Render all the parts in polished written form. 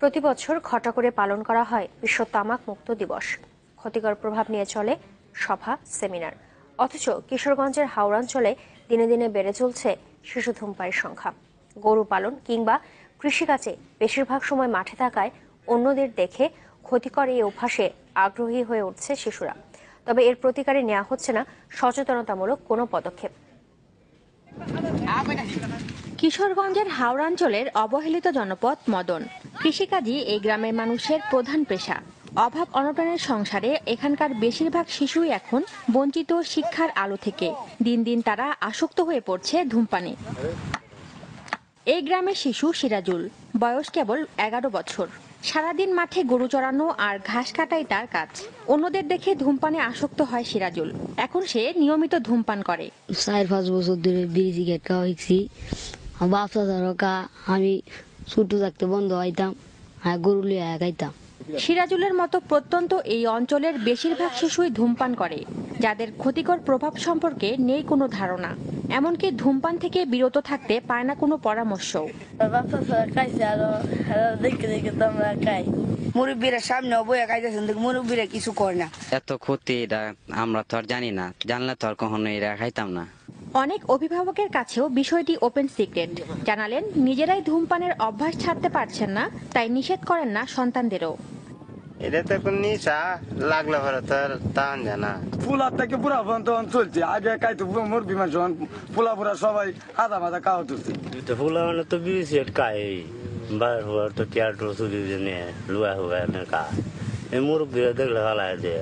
প্রতি বছর ঘটা করে পালন করা হয় বিশ্ব তামাক মুক্ত দিবস। ক্ষতিকর প্রভাব নিয়ে চলে সভা, সেমিনার। অথচ কিশোরগঞ্জের হাওড়াঞ্চলে দিনে দিনে বেড়ে চলছে শিশু ধূমপায়ীর সংখ্যা। গরু পালন কিংবা কৃষিকাজে বেশিরভাগ সময় মাঠে থাকায় অন্যদের দেখে ক্ষতিকর এই অভ্যাসে আগ্রহী হয়ে উঠছে শিশুরা। তবে এর প্রতিকারে নেওয়া হচ্ছে না সচেতনতামূলক কোনো পদক্ষেপ। কিশোরগঞ্জের হাওড়াঞ্চলের অবহেলিত জনপদ মদন। কৃষিকাজই এই গ্রামের মানুষের প্রধান পেশা। অভাব অনটনের সংসারে এখানকার বেশিরভাগ শিশুই এখন বঞ্চিত শিক্ষার আলো থেকে। দিন দিন তারা আসক্ত হয়ে পড়ছে ধূমপানে। এই গ্রামের শিশু সিরাজুল, বয়স কেবল 11 বছর। সারাদিন মাঠে গরু চড়ানো আর ঘাস কাটাই তার কাজ। অন্যদের দেখে ধূমপানে আসক্ত হয় সিরাজুল। এখন সে নিয়মিত ধূমপান করে। 4-5 বছর ধরে বিড়ি সিগারেট খাওয়া হয়েছি। বাপসা ধরকা আমি ছোট থাকতে বন্ধ হইতাম, গরু লিয়ে খাইতাম। সিরাজুলের মতো প্রত্যন্ত এই অঞ্চলের বেশিরভাগ শিশুই ধূমপান করে, যাদের ক্ষতিকর প্রভাব সম্পর্কে নেই কোনো ধারণা। এমনকি ধূমপান থেকে বিরত থাকতে পায় না কোনো পরামর্শ। মুরব্বীরা সামনে বইয়া খাইতেছেন, মুরব্বীরা কিছু করে না। এত ক্ষতি এটা আমরা তো আর জানি না, জানলে তো আর কখনো এরা খাইতাম না। অনেক অভিভাবকের কাছেও বিষয়টি ওপেন সিক্রেট। জানালেন নিজেরাই ধূমপানের অভ্যাস ছাড়তে পারছেন না, তাই নিষেধ করেন না সন্তানদেরও। এটা তো কোন নিশা লাগলে পরে তো তান জানা ফুলা থেকে পুরা পর্যন্ত চলছে। আগে খাইতো মুরগি মাংস, ফুলা পুরা সবাই আধা মাথা খাওয়া তুলছে। ফুলা মানে তো বিশেষ খাই বার হওয়ার তো টিয়াটো চুরি নিয়ে লুয়া হুয়া কা এই মুরব্বীরা দেখলে ভালো আছে।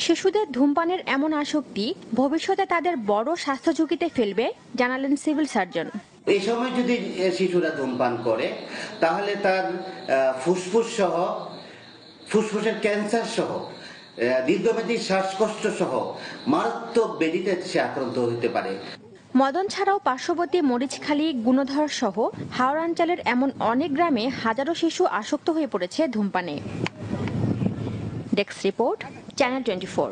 শিশুদের ধূমপানের এমন আসক্তি ভবিষ্যতে তাদের বড় স্বাস্থ্য ঝুঁকিতে ফেলবে, জানালেন সিভিল সার্জন। এই সময় যদি শিশুরা ধূমপান করে তাহলে তার ফুসফুস সহ, ফুসফুসের ক্যান্সার সহ, দীর্ঘমেয়াদী শ্বাসকষ্ট সহ মারাত্মক ব্যাধিতে সে আক্রান্ত হতে পারে। মদন ছাড়াও পার্শ্ববর্তী মরিচখালী, গুণধর সহ হাওড়াঞ্চলের এমন অনেক গ্রামে হাজারো শিশু আসক্ত হয়ে পড়েছে ধূমপানে। Desk report, channel 24।